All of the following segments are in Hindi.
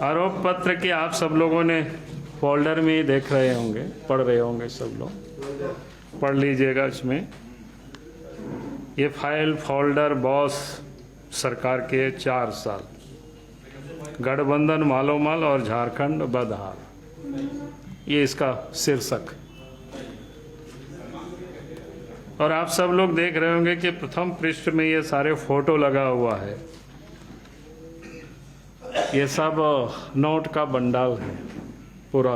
आरोप पत्र की आप सब लोगों ने फोल्डर में ही देख रहे होंगे, पढ़ रहे होंगे, सब लोग पढ़ लीजिएगा। इसमें ये फाइल फोल्डर बॉस सरकार के 4 साल, गठबंधन मालोमाल और झारखंड बदहाल, ये इसका शीर्षक। और आप सब लोग देख रहे होंगे कि प्रथम पृष्ठ में ये सारे फोटो लगा हुआ है। ये सब नोट का बंडल है पूरा।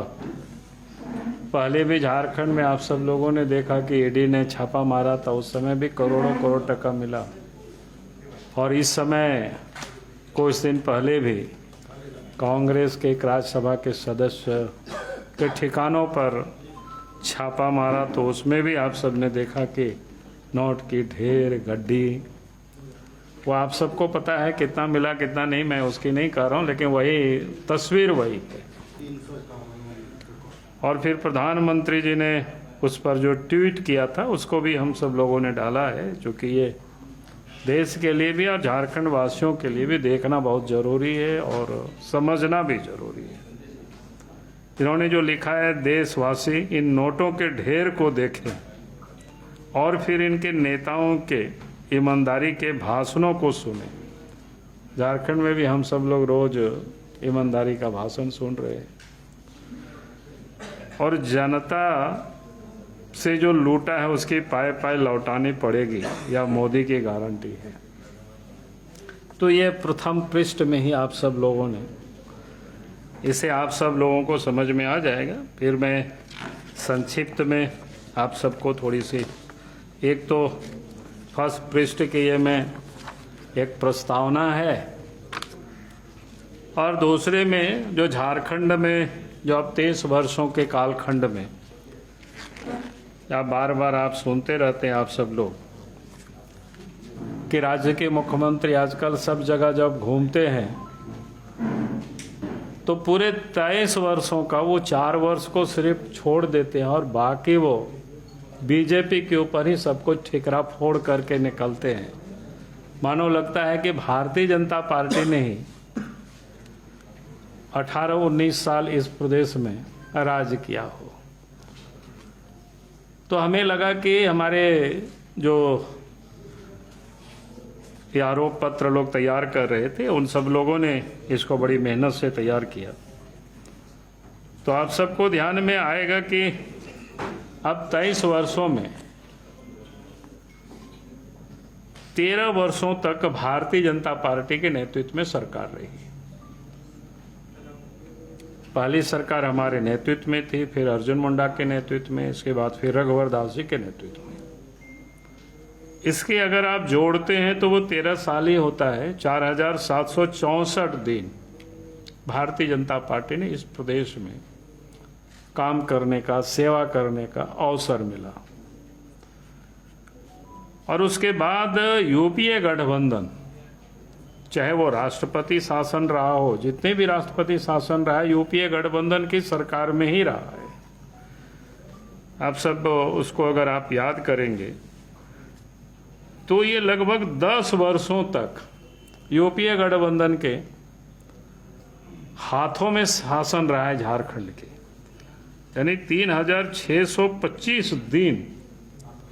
पहले भी झारखंड में आप सब लोगों ने देखा कि ईडी ने छापा मारा था, उस समय भी करोड़ों करोड़ टका मिला। और इस समय कुछ दिन पहले भी कांग्रेस के एक राज्यसभा के सदस्य के ठिकानों पर छापा मारा, तो उसमें भी आप सब ने देखा कि नोट की ढेर गड्डी। वो आप सबको पता है कितना मिला कितना नहीं, मैं उसकी नहीं कह रहा हूँ, लेकिन वही तस्वीर वही है। और फिर प्रधानमंत्री जी ने उस पर जो ट्वीट किया था उसको भी हम सब लोगों ने डाला है, क्योंकि ये देश के लिए भी और झारखंड वासियों के लिए भी देखना बहुत ज़रूरी है और समझना भी ज़रूरी है। इन्होंने जो लिखा है, देशवासी इन नोटों के ढेर को देखें और फिर इनके नेताओं के ईमानदारी के भाषणों को सुने। झारखंड में भी हम सब लोग रोज ईमानदारी का भाषण सुन रहे हैं। और जनता से जो लूटा है उसकी पाए पाए लौटानी पड़ेगी, या मोदी की गारंटी है। तो ये प्रथम पृष्ठ में ही आप सब लोगों ने, इसे आप सब लोगों को समझ में आ जाएगा। फिर मैं संक्षिप्त में आप सबको थोड़ी सी, एक तो फर्स्ट पृष्ठ के ये में एक प्रस्तावना है, और दूसरे में जो झारखंड में जो अब 23 वर्षों के कालखंड में, या बार बार आप सुनते रहते हैं आप सब लोग कि राज्य के मुख्यमंत्री आजकल सब जगह जब घूमते हैं तो पूरे 23 वर्षों का वो 4 वर्ष को सिर्फ छोड़ देते हैं और बाकी वो बीजेपी के ऊपर ही सब कुछ ठिकरा फोड़ करके निकलते हैं। मानो लगता है कि भारतीय जनता पार्टी ने ही 18-19 साल इस प्रदेश में राज किया हो। तो हमें लगा कि हमारे जो आरोप पत्र लोग तैयार कर रहे थे, उन सब लोगों ने इसको बड़ी मेहनत से तैयार किया। तो आप सबको ध्यान में आएगा कि अब 23 वर्षों में 13 वर्षों तक भारतीय जनता पार्टी के नेतृत्व में सरकार रही। पहली सरकार हमारे नेतृत्व में थी, फिर अर्जुन मुंडा के नेतृत्व में, इसके बाद फिर रघुवर दास जी के नेतृत्व में। इसके अगर आप जोड़ते हैं तो वो 13 साल ही होता है। 4764 दिन भारतीय जनता पार्टी ने इस प्रदेश में काम करने का, सेवा करने का अवसर मिला। और उसके बाद यूपीए गठबंधन, चाहे वो राष्ट्रपति शासन रहा हो, जितने भी राष्ट्रपति शासन रहा है, यूपीए गठबंधन की सरकार में ही रहा है। आप सब उसको अगर आप याद करेंगे तो ये लगभग 10 वर्षों तक यूपीए गठबंधन के हाथों में शासन रहा है झारखंड के। यानी 3625 दिन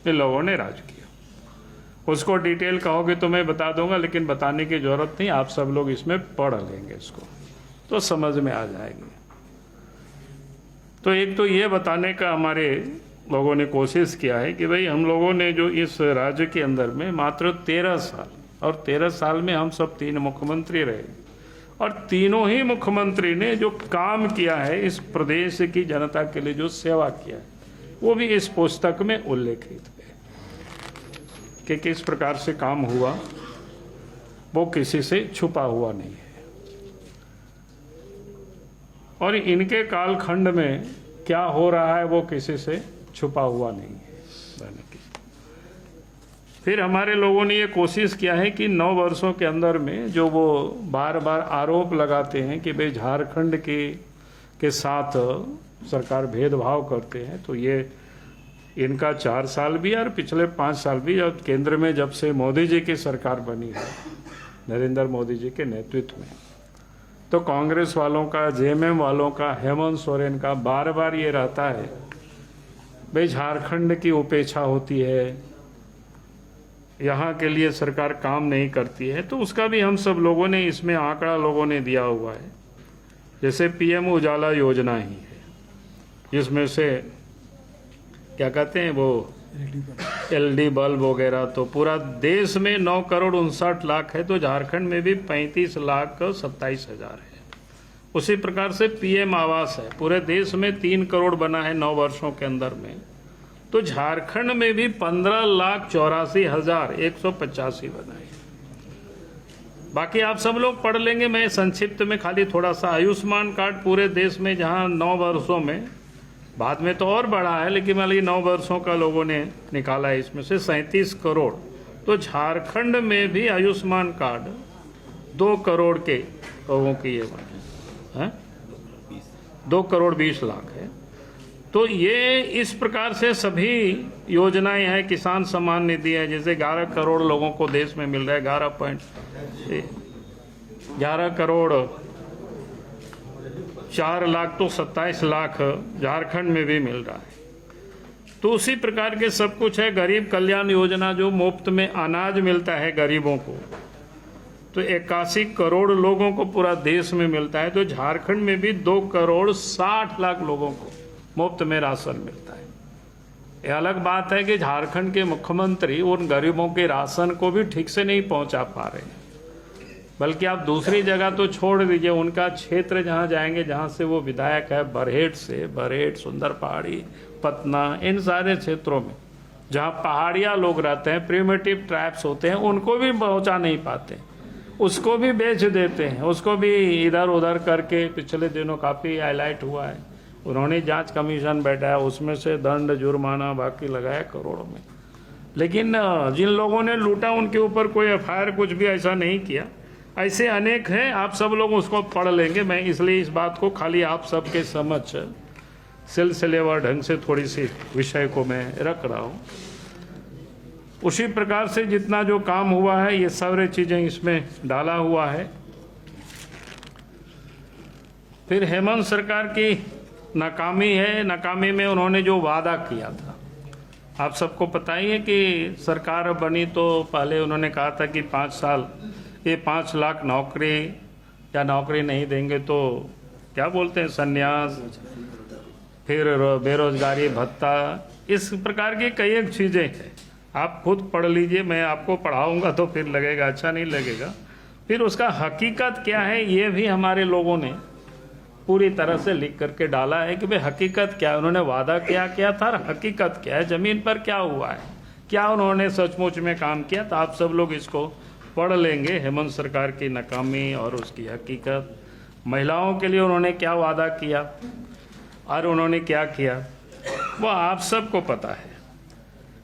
इन लोगों ने राज किया। उसको डिटेल कहोगे तो मैं बता दूंगा, लेकिन बताने की जरूरत नहीं, आप सब लोग इसमें पढ़ लेंगे, इसको तो समझ में आ जाएगी। तो एक तो ये बताने का हमारे लोगों ने कोशिश किया है कि भाई हम लोगों ने जो इस राज्य के अंदर में मात्र 13 साल, और 13 साल में हम सब 3 मुख्यमंत्री रहे, और तीनों ही मुख्यमंत्री ने जो काम किया है, इस प्रदेश की जनता के लिए जो सेवा किया है, वो भी इस पुस्तक में उल्लेखित है कि किस प्रकार से काम हुआ। वो किसी से छुपा हुआ नहीं है। और इनके कालखंड में क्या हो रहा है वो किसी से छुपा हुआ नहीं है। फिर हमारे लोगों ने ये कोशिश किया है कि 9 वर्षों के अंदर में जो वो बार बार आरोप लगाते हैं कि भाई झारखंड के साथ सरकार भेदभाव करते हैं, तो ये इनका 4 साल भी और पिछले 5 साल भी, और केंद्र में जब से मोदी जी की सरकार बनी है, नरेंद्र मोदी जी के नेतृत्व में, तो कांग्रेस वालों का, जेएमएम वालों का, हेमंत सोरेन का बार बार ये रहता है भाई झारखंड की उपेक्षा होती है, यहाँ के लिए सरकार काम नहीं करती है। तो उसका भी हम सब लोगों ने इसमें आंकड़ा लोगों ने दिया हुआ है। जैसे पीएम उजाला योजना ही है, जिसमें से क्या कहते हैं वो एलईडी बल्ब वगैरह, तो पूरा देश में 9,59,00,000 है, तो झारखंड में भी 35,27,000 है। उसी प्रकार से पीएम आवास है, पूरे देश में 3 करोड़ बना है 9 वर्षों के अंदर में, तो झारखंड में भी 15,84,185 बना है। बाकी आप सब लोग पढ़ लेंगे, मैं संक्षिप्त में खाली थोड़ा सा। आयुष्मान कार्ड पूरे देश में जहां 9 वर्षों में, बाद में तो और बढ़ा है, लेकिन मान लीजिए 9 वर्षों का लोगों ने निकाला है, इसमें से 37 करोड़। तो झारखंड में भी आयुष्मान कार्ड 2 करोड़ के लोगों की ये है, 2,20,00,000 है। तो ये इस प्रकार से सभी योजनाएं हैं। किसान सम्मान निधि है, जैसे 11 करोड़ लोगों को देश में मिल रहा है, 11 करोड़ 4 लाख, तो 27 लाख झारखंड में भी मिल रहा है। तो उसी प्रकार के सब कुछ है। गरीब कल्याण योजना जो मुफ्त में अनाज मिलता है गरीबों को, तो 81 करोड़ लोगों को पूरा देश में मिलता है। तो झारखंड में भी 2,60,00,000 लोगों को मुफ्त में राशन मिलता है। ये अलग बात है कि झारखंड के मुख्यमंत्री उन गरीबों के राशन को भी ठीक से नहीं पहुंचा पा रहे हैं, बल्कि आप दूसरी जगह तो छोड़ दीजिए, उनका क्षेत्र जहां जाएंगे, जहां से वो विधायक है, बरहेट, सुंदर पहाड़ी, पतना, इन सारे क्षेत्रों में जहां पहाड़िया लोग रहते हैं, प्रिमिटिव ट्राइब्स होते हैं, उनको भी पहुंचा नहीं पाते, उसको भी बेच देते हैं, उसको भी इधर उधर करके। पिछले दिनों काफ़ी हाईलाइट हुआ है, उन्होंने जांच कमीशन बैठाया, उसमें से दंड जुर्माना बाकी लगाया करोड़ों में। लेकिन जिन लोगों ने लूटा उनके ऊपर कोई एफआईआर कुछ भी ऐसा नहीं किया। ऐसे अनेक हैं, आप सब लोग उसको पढ़ लेंगे। मैं इसलिए इस बात को खाली आप सबके समझ सिलसिलेवार ढंग से थोड़ी सी विषय को मैं रख रहा हूँ। उसी प्रकार से जितना जो काम हुआ है, ये सारी चीज़ें इसमें डाला हुआ है। फिर हेमंत सरकार की नाकामी है। नाकामी में उन्होंने जो वादा किया था, आप सबको पता ही है कि सरकार बनी तो पहले उन्होंने कहा था कि 5 साल ये 5 लाख नौकरी, या नौकरी नहीं देंगे तो क्या बोलते हैं संन्यास, फिर बेरोजगारी भत्ता, इस प्रकार की कई एक चीज़ें हैं। आप खुद पढ़ लीजिए, मैं आपको पढ़ाऊंगा तो फिर लगेगा अच्छा नहीं लगेगा। फिर उसका हकीकत क्या है ये भी हमारे लोगों ने पूरी तरह से लिख करके डाला है कि भाई हकीकत क्या है, उन्होंने वादा क्या किया था और हकीकत क्या है, जमीन पर क्या हुआ है, क्या उन्होंने सचमुच में काम किया। तो आप सब लोग इसको पढ़ लेंगे, हेमंत सरकार की नाकामी और उसकी हकीकत। महिलाओं के लिए उन्होंने क्या वादा किया और उन्होंने क्या किया, वो आप सबको पता है,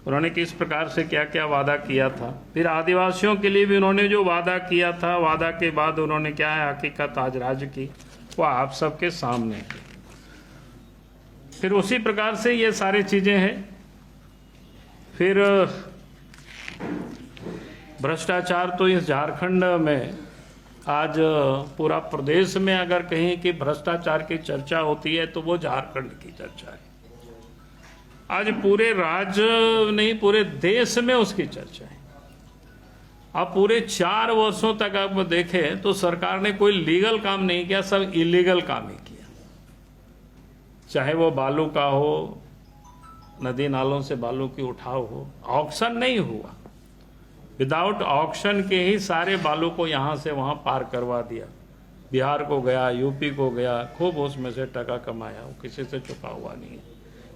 उन्होंने किस प्रकार से क्या क्या वादा किया था। फिर आदिवासियों के लिए भी उन्होंने जो वादा किया था, वादा के बाद उन्होंने क्या है हकीकत आज राज्य की, वो आप सबके सामने है। फिर उसी प्रकार से ये सारी चीजें हैं। फिर भ्रष्टाचार तो इस झारखंड में आज पूरा प्रदेश में अगर कहीं कि भ्रष्टाचार की चर्चा होती है तो वो झारखंड की चर्चा है। आज पूरे राज्य नहीं, पूरे देश में उसकी चर्चा है। अब पूरे 4 वर्षों तक आप देखें तो सरकार ने कोई लीगल काम नहीं किया, सब इलीगल काम ही किया। चाहे वो बालू का हो, नदी नालों से बालू की उठाव हो, ऑक्शन नहीं हुआ, विदाउट ऑक्शन के ही सारे बालू को यहाँ से वहाँ पार करवा दिया। बिहार को गया, यूपी को गया, खूब उसमें से टका कमाया, वो किसी से चुका हुआ नहीं है।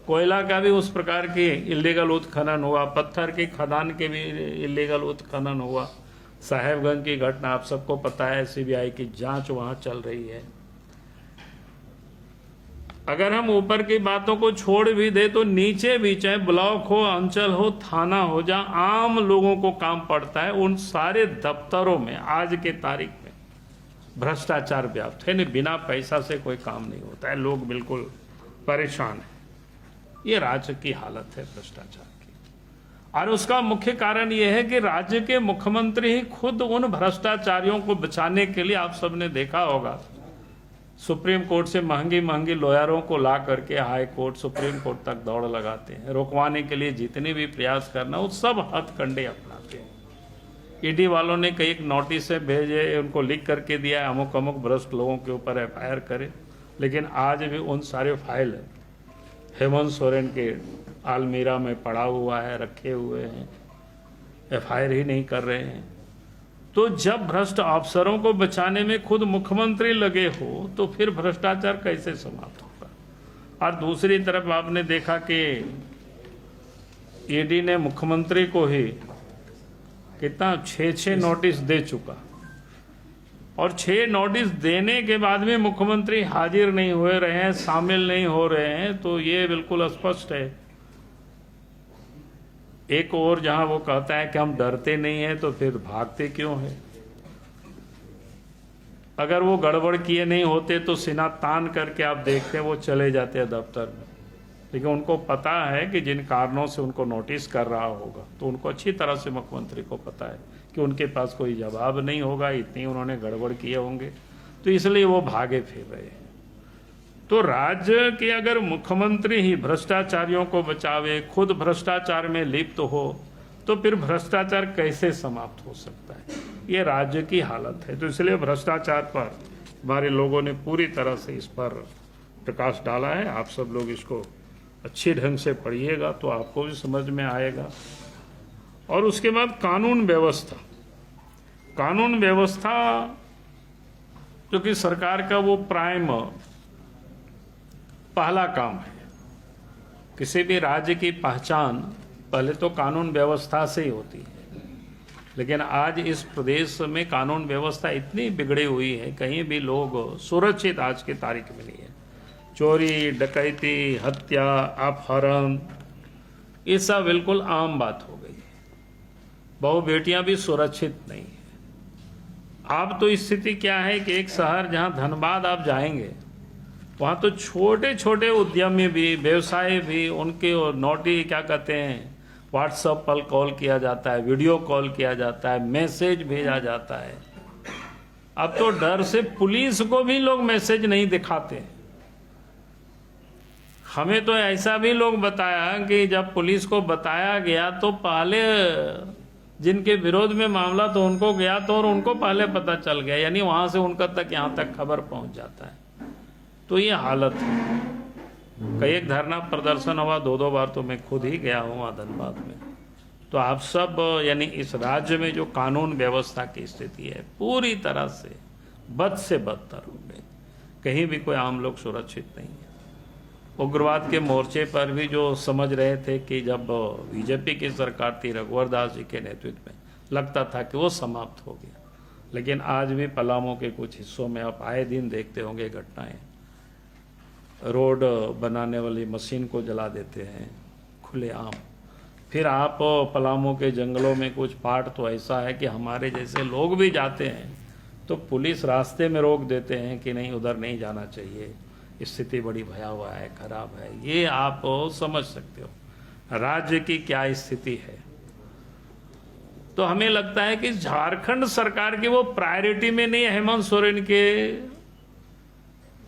कोयला का भी उस प्रकार की इलीगल उत्खनन हुआ, पत्थर की खदान के भी इलीगल उत्खनन हुआ। साहेबगंज की घटना आप सबको पता है, सीबीआई की जांच वहाँ चल रही है। अगर हम ऊपर की बातों को छोड़ भी दे तो नीचे भी, चाहे ब्लॉक हो, अंचल हो, थाना हो, जहां आम लोगों को काम पड़ता है, उन सारे दफ्तरों में आज के तारीख में भ्रष्टाचार व्याप्त है। नहीं, बिना पैसा से कोई काम नहीं होता है, लोग बिल्कुल परेशान है। ये राज्य की हालत है भ्रष्टाचार की, और उसका मुख्य कारण यह है कि राज्य के मुख्यमंत्री ही खुद उन भ्रष्टाचारियों को बचाने के लिए, आप सबने देखा होगा सुप्रीम कोर्ट से महंगी महंगी लॉयरों को ला करके हाई कोर्ट सुप्रीम कोर्ट तक दौड़ लगाते हैं। रोकवाने के लिए जितने भी प्रयास करना वो सब हथकंडे अपनाते हैं। ईडी वालों ने कई नोटिस भेजे, उनको लिख करके दिया अमुक अमुक भ्रष्ट लोगों के ऊपर एफआईआर करे, लेकिन आज भी उन सारे फाइल हेमंत सोरेन के आलमीरा में पड़ा हुआ है, रखे हुए हैं, एफआईआर ही नहीं कर रहे हैं। तो जब भ्रष्ट अफसरों को बचाने में खुद मुख्यमंत्री लगे हो तो फिर भ्रष्टाचार कैसे समाप्त होगा। और दूसरी तरफ आपने देखा कि ईडी ने मुख्यमंत्री को ही कितना 6 नोटिस दे चुका, और 6 नोटिस देने के बाद में मुख्यमंत्री हाजिर नहीं हो रहे हैं, शामिल नहीं हो रहे हैं, तो ये बिल्कुल स्पष्ट है। एक और जहां वो कहता है कि हम डरते नहीं हैं, तो फिर भागते क्यों हैं। अगर वो गड़बड़ किए नहीं होते तो सीना तान करके आप देखते वो चले जाते हैं दफ्तर में, लेकिन उनको पता है कि जिन कारणों से उनको नोटिस कर रहा होगा, तो उनको अच्छी तरह से मुख्यमंत्री को पता है कि उनके पास कोई जवाब नहीं होगा, इतनी उन्होंने गड़बड़ किए होंगे, तो इसलिए वो भागे फिर रहे हैं। तो राज्य के अगर मुख्यमंत्री ही भ्रष्टाचारियों को बचावे, खुद भ्रष्टाचार में लिप्त हो, तो फिर भ्रष्टाचार कैसे समाप्त हो सकता है। ये राज्य की हालत है। तो इसलिए भ्रष्टाचार पर हमारे लोगों ने पूरी तरह से इस पर प्रकाश डाला है। आप सब लोग इसको अच्छे ढंग से पढ़िएगा तो आपको भी समझ में आएगा। और उसके बाद कानून व्यवस्था, कानून व्यवस्था जो कि सरकार का वो प्राइम पहला काम है। किसी भी राज्य की पहचान पहले तो कानून व्यवस्था से ही होती है, लेकिन आज इस प्रदेश में कानून व्यवस्था इतनी बिगड़ी हुई है, कहीं भी लोग सुरक्षित आज की तारीख में नहीं है। चोरी, डकैती, हत्या, अपहरण, ये सब बिल्कुल आम बात हो गई है। बहु बेटियां भी सुरक्षित नहीं है। अब तो स्थिति क्या है कि एक शहर जहां धनबाद आप जाएंगे, वहाँ तो छोटे छोटे उद्यमी भी, व्यवसाय भी, उनके नोटी क्या कहते हैं, व्हाट्सएप पर कॉल किया जाता है, वीडियो कॉल किया जाता है, मैसेज भेजा जाता है। अब तो डर से पुलिस को भी लोग मैसेज नहीं दिखाते। हमें तो ऐसा भी लोग बताया कि जब पुलिस को बताया गया तो पहले जिनके विरोध में मामला तो उनको गया तो, और उनको पहले पता चल गया, यानी वहां से उनका तक यहाँ तक खबर पहुंच जाता है। तो ये हालत है। कई एक धरना प्रदर्शन हुआ, 2 बार तो मैं खुद ही गया हूँ धनबाद में। तो आप सब यानी इस राज्य में जो कानून व्यवस्था की स्थिति है पूरी तरह से बद से बदतर हो गई। कहीं भी कोई आम लोग सुरक्षित नहीं है। उग्रवाद के मोर्चे पर भी जो समझ रहे थे कि जब बीजेपी की सरकार थी रघुवर दास जी के नेतृत्व में, लगता था कि वो समाप्त हो गया, लेकिन आज भी पलामू के कुछ हिस्सों में आप आए दिन देखते होंगे घटनाएं। रोड बनाने वाली मशीन को जला देते हैं खुलेआम। फिर आप पलामू के जंगलों में कुछ पार्ट तो ऐसा है कि हमारे जैसे लोग भी जाते हैं तो पुलिस रास्ते में रोक देते हैं कि नहीं, उधर नहीं जाना चाहिए, स्थिति बड़ी भयावह है, खराब है। ये आप समझ सकते हो राज्य की क्या स्थिति है। तो हमें लगता है कि झारखंड सरकार की वो प्रायोरिटी में नहीं है हेमंत सोरेन के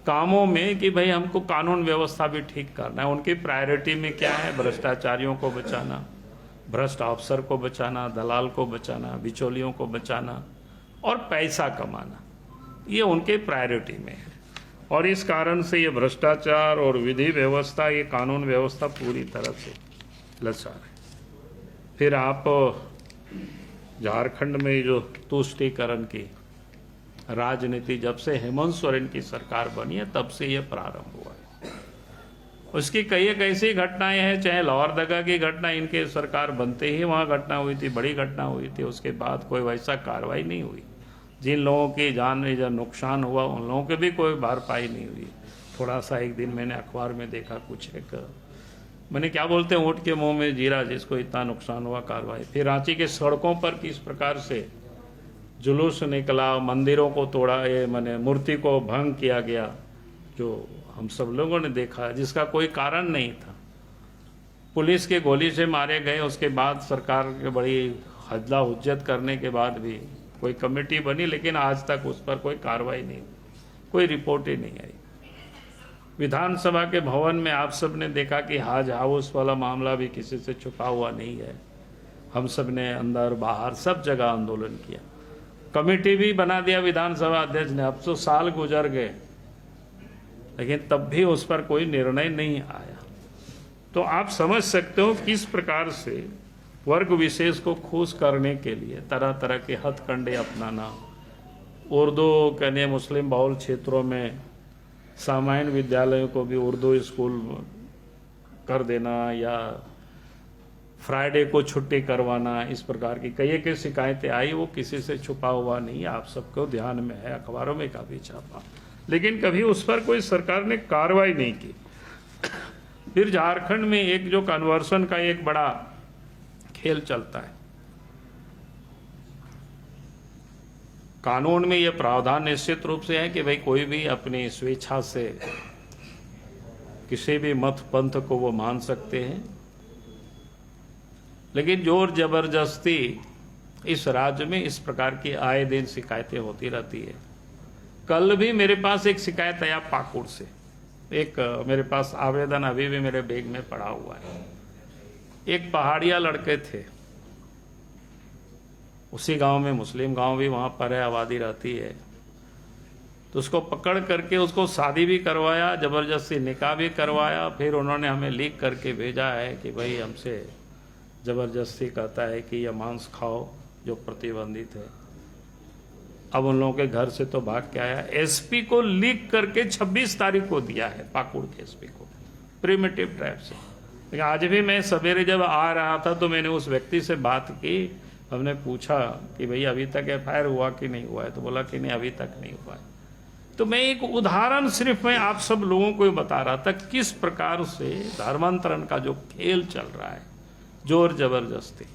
कामों में कि भाई हमको कानून व्यवस्था भी ठीक करना है। उनकी प्रायोरिटी में क्या है, भ्रष्टाचारियों को बचाना, भ्रष्ट अफसर को बचाना, दलाल को बचाना, बिचौलियों को बचाना और पैसा कमाना, ये उनके प्रायोरिटी में है। और इस कारण से ये भ्रष्टाचार और विधि व्यवस्था, ये कानून व्यवस्था पूरी तरह से लाचार है। फिर आप झारखंड में जो तुष्टीकरण की राजनीति जब से हेमंत सोरेन की सरकार बनी है तब से ये प्रारंभ हुआ है। उसकी कई एक ऐसी घटनाएं हैं, चाहे लोहरदगा की घटना इनके सरकार बनते ही वहाँ घटना हुई थी, बड़ी घटना हुई थी, उसके बाद कोई वैसा कार्रवाई नहीं हुई। जिन लोगों की जान में जब नुकसान हुआ उन लोगों के भी कोई भरपाई नहीं हुई। थोड़ा सा एक दिन मैंने अखबार में देखा, कुछ एक मैंने क्या बोलते हैं, ऊँट के मुंह में जीरा, जिसको इतना नुकसान हुआ कार्रवाई। फिर रांची के सड़कों पर किस प्रकार से जुलूस निकला, मंदिरों को तोड़ा, ये मैंने मूर्ति को भंग किया गया, जो हम सब लोगों ने देखा, जिसका कोई कारण नहीं था। पुलिस के गोली से मारे गए। उसके बाद सरकार के बड़ी हजला हुज्जत करने के बाद भी कोई कमेटी बनी, लेकिन आज तक उस पर कोई कार्रवाई नहीं, कोई रिपोर्ट ही नहीं आई। विधानसभा के भवन में आप सब ने देखा कि हाज हाउस वाला मामला भी किसी से छुपा हुआ नहीं है। हम सब ने अंदर बाहर सब जगह आंदोलन किया, कमेटी भी बना दिया विधानसभा अध्यक्ष ने। अब तो साल गुजर गए, लेकिन तब भी उस पर कोई निर्णय नहीं आया। तो आप समझ सकते हो किस प्रकार से वर्ग विशेष को खुश करने के लिए तरह तरह के हथकंडे अपनाना, उर्दू कहने मुस्लिम बहुल क्षेत्रों में सामान्य विद्यालयों को भी उर्दू स्कूल कर देना या फ्राइडे को छुट्टी करवाना, इस प्रकार की कई शिकायतें आई। वो किसी से छुपा हुआ नहीं, आप सबको ध्यान में है, अखबारों में काफी छापा, लेकिन कभी उस पर कोई सरकार ने कार्रवाई नहीं की। फिर झारखंड में एक जो कन्वर्सन का एक बड़ा खेल चलता है। कानून में यह प्रावधान निश्चित रूप से है कि भाई कोई भी अपनी स्वेच्छा से किसी भी मत पंथ को वो मान सकते हैं, लेकिन जोर जबरदस्ती इस राज्य में इस प्रकार की आए दिन शिकायतें होती रहती है। कल भी मेरे पास एक शिकायत आया पाकुड़ से, एक मेरे पास आवेदन अभी भी मेरे बैग में पड़ा हुआ है। एक पहाड़िया लड़के थे, उसी गांव में, मुस्लिम गांव भी वहां पर है, आबादी रहती है, तो उसको पकड़ करके उसको शादी भी करवाया, जबरदस्ती निकाह भी करवाया। फिर उन्होंने हमें लिख करके भेजा है कि भाई हमसे जबरदस्ती कहता है कि यह मांस खाओ जो प्रतिबंधित है। अब उन लोगों के घर से तो भाग के आया, एसपी को लिख करके 26 तारीख को दिया है, पाकुड़ के एसपी को, प्रिमिटिव टाइप से। लेकिन आज भी मैं सवेरे जब आ रहा था तो मैंने उस व्यक्ति से बात की, हमने पूछा कि भाई अभी तक एफआईआर हुआ कि नहीं हुआ है, तो बोला कि नहीं अभी तक नहीं हुआ है। तो मैं एक उदाहरण सिर्फ मैं आप सब लोगों को बता रहा था किस प्रकार से धर्मांतरण का जो खेल चल रहा है, जोर जबरदस्ती।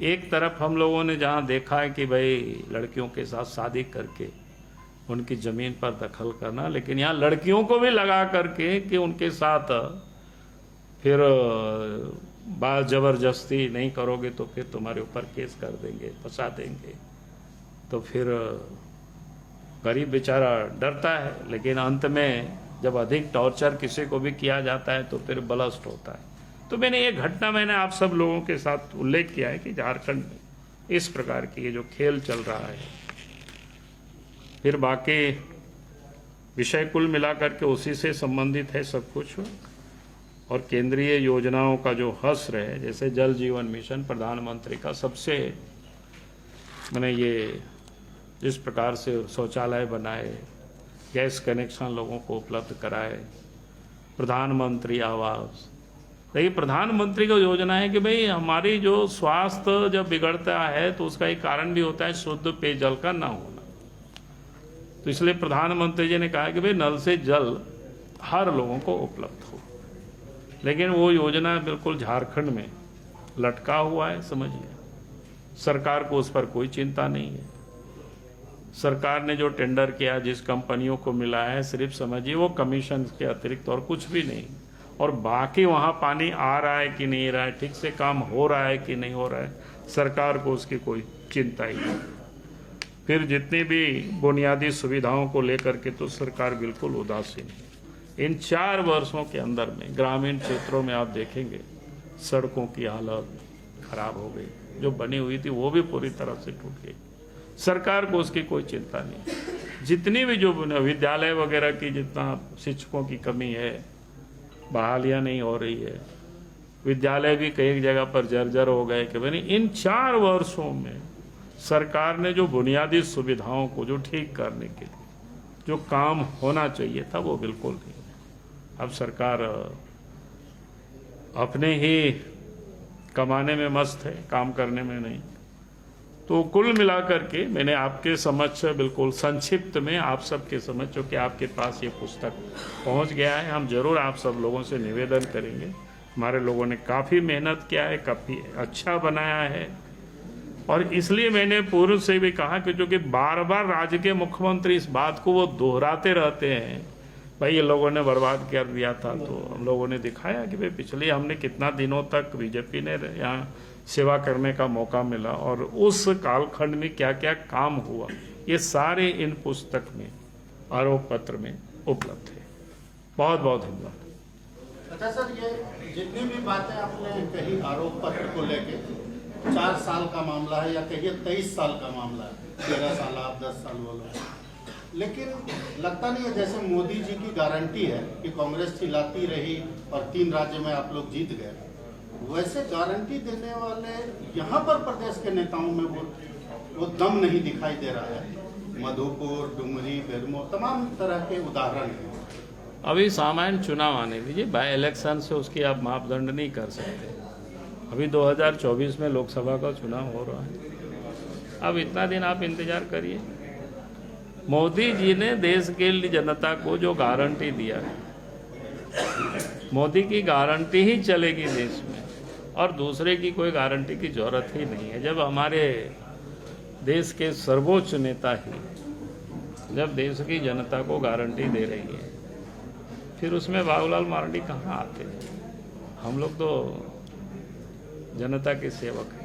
एक तरफ हम लोगों ने जहां देखा है कि भाई लड़कियों के साथ शादी करके उनकी जमीन पर दखल करना, लेकिन यहाँ लड़कियों को भी लगा करके कि उनके साथ फिर बात जबरदस्ती नहीं करोगे तो फिर तुम्हारे ऊपर केस कर देंगे, फंसा देंगे। तो फिर गरीब बेचारा डरता है, लेकिन अंत में जब अधिक टॉर्चर किसी को भी किया जाता है तो फिर ब्लस्ट होता है। तो मैंने ये घटना मैंने आप सब लोगों के साथ उल्लेख किया है कि झारखंड में इस प्रकार की ये जो खेल चल रहा है। फिर बाकी विषय कुल मिलाकर के उसी से संबंधित है सब कुछ। और केंद्रीय योजनाओं का जो हस्र है, जैसे जल जीवन मिशन प्रधानमंत्री का, सबसे मैंने ये जिस प्रकार से शौचालय बनाए, गैस कनेक्शन लोगों को उपलब्ध कराए, प्रधानमंत्री आवास। देखिए प्रधानमंत्री का योजना है कि भाई हमारी जो स्वास्थ्य जब बिगड़ता है तो उसका एक कारण भी होता है शुद्ध पेयजल का ना होना। तो इसलिए प्रधानमंत्री जी ने कहा कि भाई नल से जल हर लोगों को उपलब्ध हो, लेकिन वो योजना बिल्कुल झारखंड में लटका हुआ है। समझिए सरकार को उस पर कोई चिंता नहीं है। सरकार ने जो टेंडर किया, जिस कंपनियों को मिला है, सिर्फ समझिए वो कमीशन के अतिरिक्त और कुछ भी नहीं। और बाकी वहाँ पानी आ रहा है कि नहीं रहा है, ठीक से काम हो रहा है कि नहीं हो रहा है, सरकार को उसकी कोई चिंता ही नहीं। फिर जितनी भी बुनियादी सुविधाओं को लेकर के तो सरकार बिल्कुल उदासीन है। इन 4 वर्षों के अंदर में ग्रामीण क्षेत्रों में आप देखेंगे सड़कों की हालत खराब हो गई, जो बनी हुई थी वो भी पूरी तरह से टूट गई। सरकार को उसकी कोई चिंता नहीं। जितनी भी जो विद्यालय वगैरह की जितना शिक्षकों की कमी है, बहालियां नहीं हो रही है, विद्यालय भी कई जगह पर जर्जर हो गए कि भाई इन 4 वर्षों में सरकार ने जो बुनियादी सुविधाओं को जो ठीक करने के लिए जो काम होना चाहिए था वो बिल्कुल नहीं। अब सरकार अपने ही कमाने में मस्त है, काम करने में नहीं। तो कुल मिलाकर के मैंने आपके समक्ष बिल्कुल संक्षिप्त में आप सबके समझ, चूँकि आपके पास ये पुस्तक पहुंच गया है, हम जरूर आप सब लोगों से निवेदन करेंगे। हमारे लोगों ने काफ़ी मेहनत किया है, काफ़ी अच्छा बनाया है, और इसलिए मैंने पूर्व से भी कहा कि चूँकि बार बार राज्य के मुख्यमंत्री इस बात को वो दोहराते रहते हैं, भाई ये लोगों ने बर्बाद कर दिया था, तो हम लोगों ने दिखाया कि भाई पिछले हमने कितना दिनों तक बीजेपी ने यहाँ सेवा करने का मौका मिला और उस कालखंड में क्या क्या काम हुआ, ये सारे इन पुस्तक में आरोप पत्र में उपलब्ध है। बहुत बहुत धन्यवाद। अच्छा सर, ये जितनी भी बातें आपने कही आरोप पत्र को लेके, 4 साल का मामला है या कहिए 23 साल का मामला है, 13 साल आप 10 साल बोलो, लेकिन लगता नहीं है जैसे मोदी जी की गारंटी है कि कांग्रेस चिल्लाती रही और 3 राज्य में आप लोग जीत गए, वैसे गारंटी देने वाले यहाँ पर प्रदेश के नेताओं में वो दम नहीं दिखाई दे रहा है। मधुपुर, डुमरी, बेरमो, तमाम तरह के उदाहरण हैं। अभी सामान्य चुनाव आने दीजिए, बाय इलेक्शन से उसकी आप मापदंड नहीं कर सकते। अभी 2024 में लोकसभा का चुनाव हो रहा है, अब इतना दिन आप इंतजार करिए। मोदी जी ने देश के लिए जनता को जो गारंटी दिया है, मोदी की गारंटी ही चलेगी देश में, और दूसरे की कोई गारंटी की जरूरत ही नहीं है। जब हमारे देश के सर्वोच्च नेता ही जब देश की जनता को गारंटी दे रही है, फिर उसमें बाबूलाल मरांडी कहाँ आते हैं? हम लोग तो जनता के सेवक हैं।